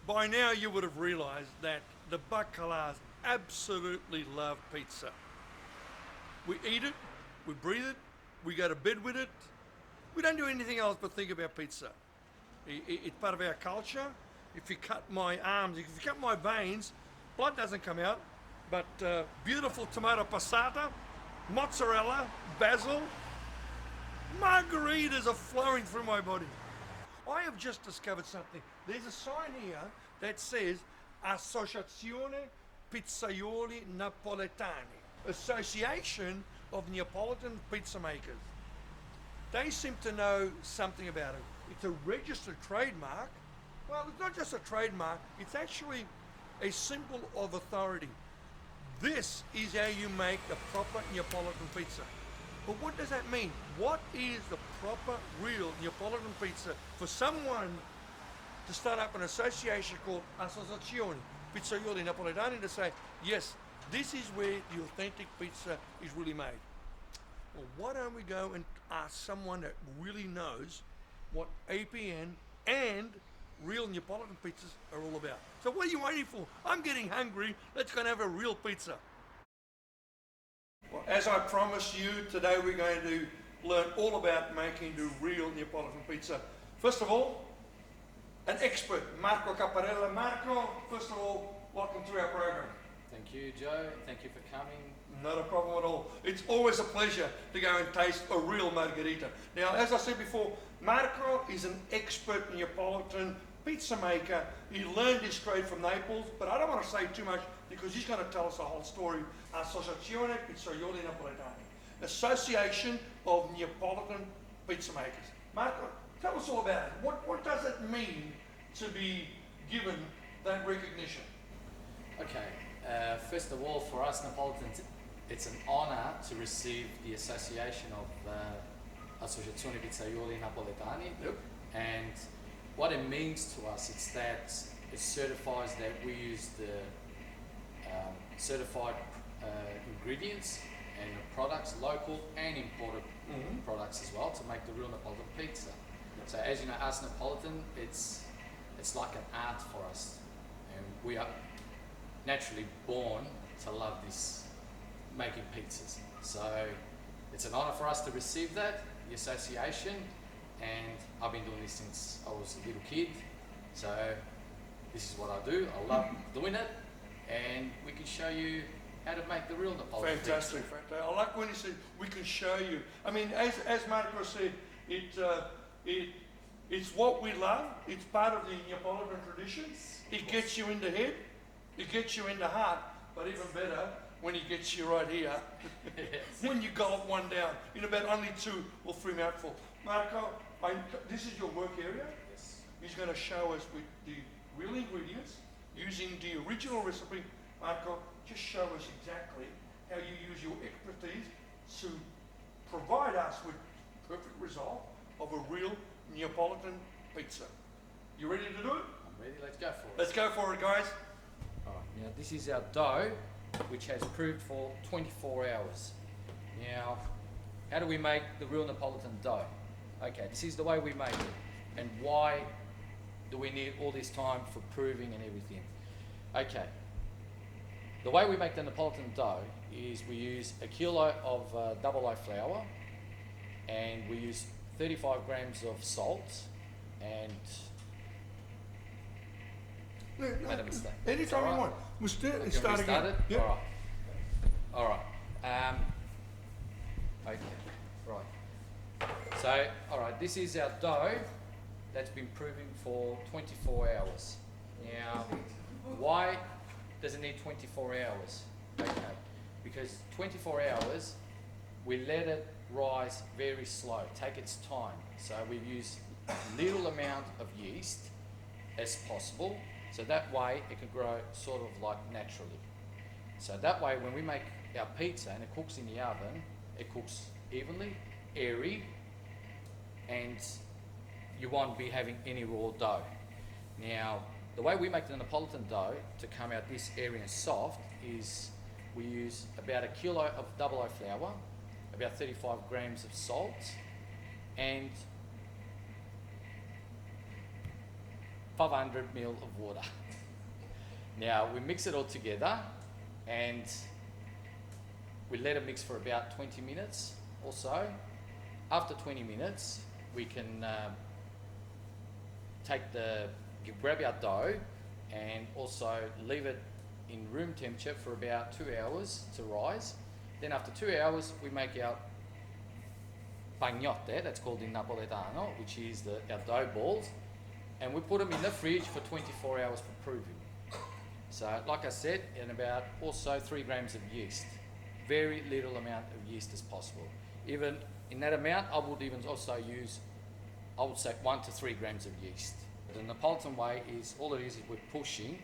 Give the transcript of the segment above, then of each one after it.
By now you would have realised that the Baccalas absolutely love pizza. We eat it, we breathe it, we go to bed with it. We don't do anything else but think about pizza. It's part of our culture. If you cut my arms, if you cut my veins, blood doesn't come out, but beautiful tomato passata, mozzarella, basil, margaritas are flowing through my body. I have just discovered something. There's a sign here that says Associazione Pizzaioli Napoletani, Association of Neapolitan Pizza Makers. They seem to know something about it. It's a registered trademark. Well, it's not just a trademark, it's actually a symbol of authority. This is how you make a proper Neapolitan pizza. But what does that mean? What is the proper, real Neapolitan pizza for someone to start up an association called Associazione Pizzaioli Napoletani to say, yes, this is where the authentic pizza is really made? Well, why don't we go and ask someone that really knows what APN and real Neapolitan pizzas are all about. So what are you waiting for? I'm getting hungry. Let's go and have a real pizza. Well, as I promised you, today we're going to learn all about making the real Neapolitan pizza. First of all, an expert, Marco Capparella. Marco, first of all, welcome to our program. Thank you, Joe. Thank you for coming. Not a problem at all. It's always a pleasure to go and taste a real margherita. Now, as I said before, Marco is an expert Neapolitan pizza maker. He learned his trade from Naples, but I don't want to say too much because he's going to tell us the whole story. Associazione Pizzaioli Napoletani, Association of Neapolitan Pizza Makers. Marco, tell us all about it. What does it mean to be given that recognition? Okay, first of all, for us Napolitans, it's an honour to receive the association of Associazione Pizzaioli Napoletani. Yep. And what it means to us, it's that it certifies that we use the certified ingredients and the products, local and imported products as well, to make the real Napolitan pizza. So as you know, us Napolitan, it's like an art for us, and we are naturally born to love this, making pizzas. So it's an honour for us to receive that, the association, and I've been doing this since I was a little kid. So this is what I do. I love doing it, and we can show you how to make the real Napolitan Fantastic, pizza. fantastic. I like when he said we can show you. I mean, as Marco said, it's what we love. It's part of the Neapolitan tradition. It gets you in the head, it gets you in the heart, but even better when he gets you right here. Yes. When you gulp one down in about only 2 or 3 mouthfuls. Marco, this is your work area. Yes. He's going to show us with the real ingredients using the original recipe. Marco, just show us exactly how you use your expertise to provide us with perfect result of a real Neapolitan pizza. You ready to do it? I'm ready, let's go for it. Let's go for it, guys. Alright, now this is our dough, which has proved for 24 hours. Now, how do we make the real Napolitan dough? Okay, this is the way we make it. And why do we need all this time for proving and everything? Okay, the way we make the Napolitan dough is we use a kilo of double O flour, and we use 35 grams of salt, and made a mistake. Anytime you Alright. want. We'll start Can we again. start it? Yep. Alright. Okay, right. So, alright, this is our dough that's been proving for 24 hours. Now, why does it need 24 hours? Okay, because 24 hours, we let it rise very slow, take its time. So we use little amount of yeast as possible, so that way it can grow sort of like naturally. So that way when we make our pizza and it cooks in the oven, it cooks evenly, airy, and you won't be having any raw dough. Now, the way we make the Napolitan dough to come out this airy and soft is we use about a kilo of double O flour, about 35 grams of salt, and 500 ml of water. Now we mix it all together and we let it mix for about 20 minutes or so. After 20 minutes, we can grab our dough and also leave it in room temperature for about 2 hours to rise. Then after 2 hours, we make our pagnotte, that's called in Napoletano, which is our dough balls, and we put them in the fridge for 24 hours for proving. So, like I said, and about also 3 grams of yeast. Very little amount of yeast as possible. Even in that amount, I would even also use, I would say 1 to 3 grams of yeast. The Napolitan way is, all it is we're pushing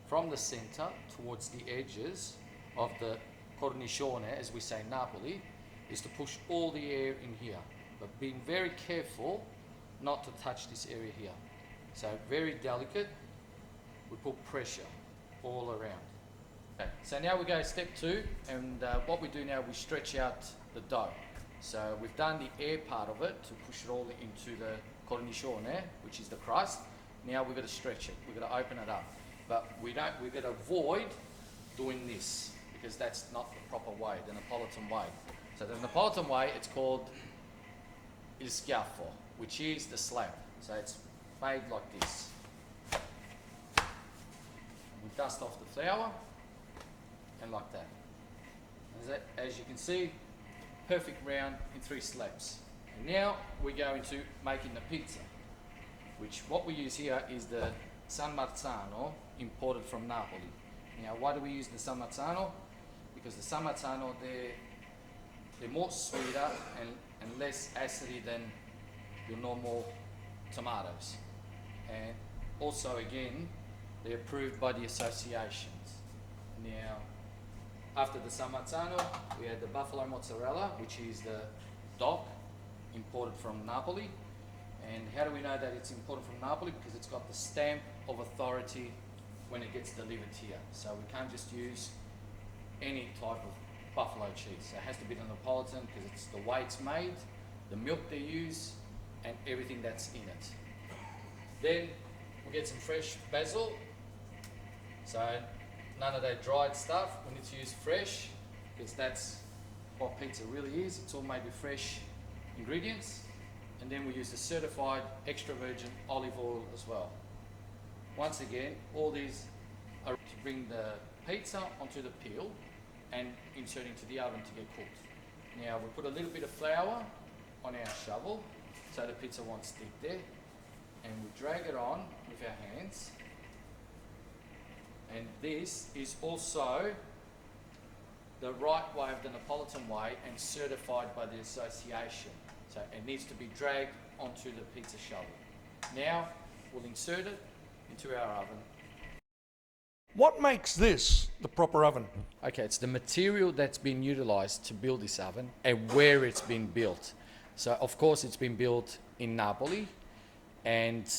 from the center towards the edges of the cornicione, as we say in Napoli, is to push all the air in here, but being very careful not to touch this area here. So very delicate, we put pressure all around. Okay, so now we go step 2, and what we do now, we stretch out the dough. So we've done the air part of it to push it all into the cornicione, which is the crust. Now we've got to stretch it, we've got to open it up. But we've got to avoid doing this, because that's not the proper way, the Napolitan way. So the Napolitan way, it's called il schiaffo, which is the slab. So it's made like this. We dust off the flour, and like that. As you can see, perfect round in 3 slabs. And now we go into making the pizza, which what we use here is the San Marzano, imported from Napoli. Now, why do we use the San Marzano? Because the San Marzano, they're more sweeter and less acidy than your normal tomatoes. And also, again, they're approved by the associations. Now, after the San Marzano, we had the buffalo mozzarella, which is the DOC, imported from Napoli. And how do we know that it's imported from Napoli? Because it's got the stamp of authority when it gets delivered here. So we can't just use any type of buffalo cheese. So it has to be the Napolitan, because it's the way it's made, the milk they use, and everything that's in it. Then we'll get some fresh basil. So none of that dried stuff. We need to use fresh, because that's what pizza really is. It's all made with fresh ingredients. And then we use the certified extra virgin olive oil as well. Once again, all these are to bring the pizza onto the peel and insert into the oven to get cooked. Now we put a little bit of flour on our shovel so the pizza won't stick there, and we drag it on with our hands. And this is also the right way of the Napolitan way and certified by the association. So it needs to be dragged onto the pizza shovel. Now we'll insert it into our oven. What makes this the proper oven? Okay, it's the material that's been utilised to build this oven and where it's been built. So of course it's been built in Napoli, and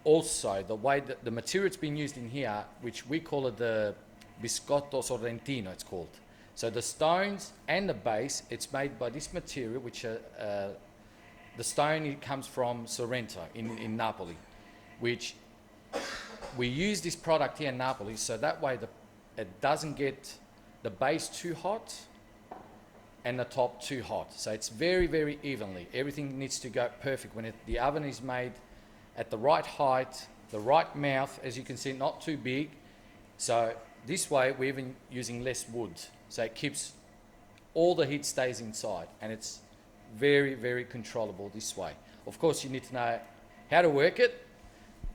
also the way that the material it's been used in here, which we call it the biscotto sorrentino, it's called. So the stones and the base, it's made by this material, which the stone, it comes from Sorrento in Napoli, which we use this product here in Napoli, so that way it doesn't get the base too hot and the top too hot. So it's very, very evenly. Everything needs to go perfect when the oven is made at the right height, the right mouth, as you can see, not too big. So this way we're even using less wood. So it keeps all the heat stays inside, and it's very, very controllable this way. Of course, you need to know how to work it.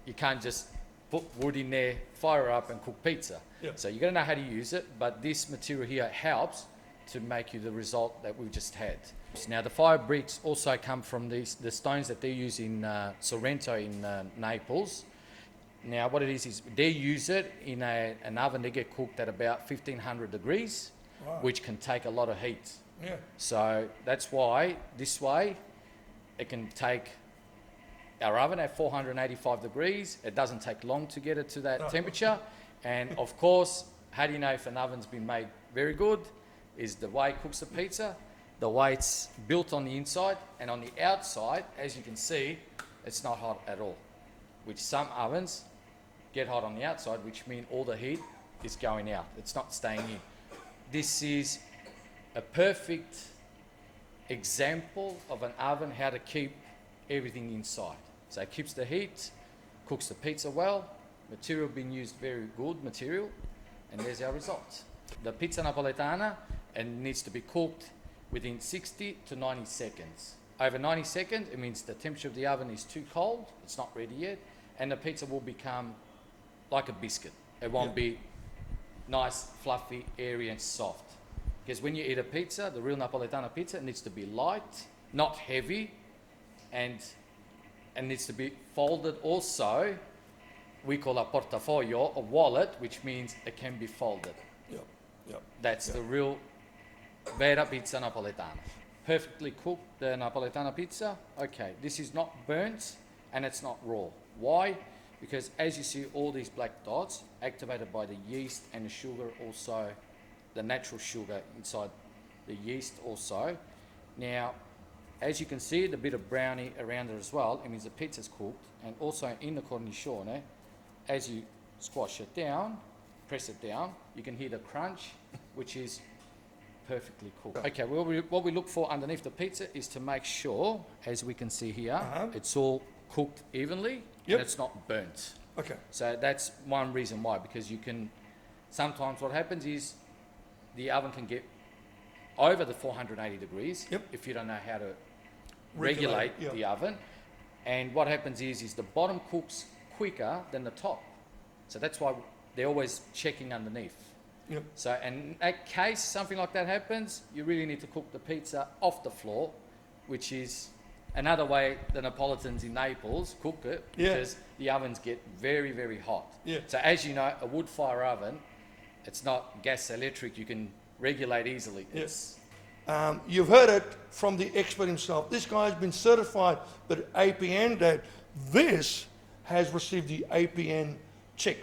You can't just put wood in there, fire up and cook pizza. Yep. So you're gonna know how to use it, but this material here helps to make you the result that we've just had. Now the fire bricks also come from the stones that they use in Sorrento in Naples. Now what it is they use it in an oven. They get cooked at about 1500 degrees. Wow. Which can take a lot of heat. Yeah. So that's why this way it can take our oven at 485 degrees. It doesn't take long to get it to that temperature. And of course, how do you know if an oven's been made very good? Is the way it cooks the pizza, the way it's built on the inside, and on the outside, as you can see, it's not hot at all. which some ovens get hot on the outside, which means all the heat is going out. It's not staying in. This is a perfect example of an oven, how to keep everything inside. So it keeps the heat, cooks the pizza well, material being used, very good material, and there's our result. The pizza Napoletana, and needs to be cooked within 60 to 90 seconds. Over 90 seconds, it means the temperature of the oven is too cold, it's not ready yet, and the pizza will become like a biscuit. It won't be nice, fluffy, airy and soft. Because when you eat a pizza, the real Napoletana pizza, it needs to be light, not heavy, and needs to be folded also. We call a portafoglio, a wallet, which means it can be folded. That's the real vera pizza Napoletana. Perfectly cooked, the Napoletana pizza. Okay, this is not burnt and it's not raw. Why? Because as you see, all these black dots activated by the yeast and the sugar, also the natural sugar inside the yeast also. Now, as you can see, the bit of brownie around it as well, it means the pizza's cooked. And also in the cornicione, as you squash it down, press it down, you can hear the crunch, which is perfectly cooked. Okay, well, what we look for underneath the pizza is to make sure, as we can see here, it's all cooked evenly and it's not burnt. Okay. So that's one reason why, because you can, sometimes what happens is the oven can get over the 480 degrees if you don't know how to regulate the oven. And what happens is the bottom cooks quicker than the top. So that's why they're always checking underneath. So in that case, something like that happens, you really need to cook the pizza off the floor, which is another way the Napolitans in Naples cook it, because the ovens get very, very hot. So as you know, a wood fire oven, it's not gas electric, you can regulate easily. You've heard it from the expert himself. This guy's been certified by APN that this has received the APN check.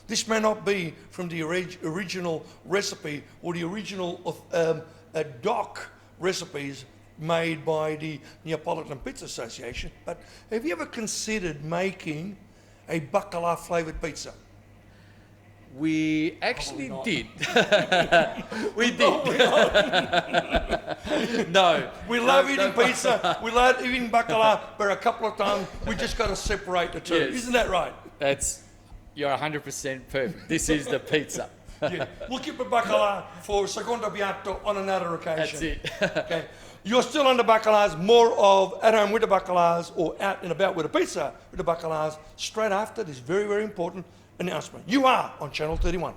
This may not be from the original recipe or the original doc recipes made by the Napolitan Pizza Association, but have you ever considered making a bacala flavoured pizza? We actually did. We did. No. We love eating pizza, we love eating bacala, but a couple of times we just got to separate the two. Isn't that right? You're 100% perfect. This is the pizza. We'll keep the bacala for secondo piatto on another occasion. That's it. Okay. You're still on the bacalas, more of at home with the bacalas or out and about with a pizza with the bacalas straight after this very, very important announcement. You are on Channel 31.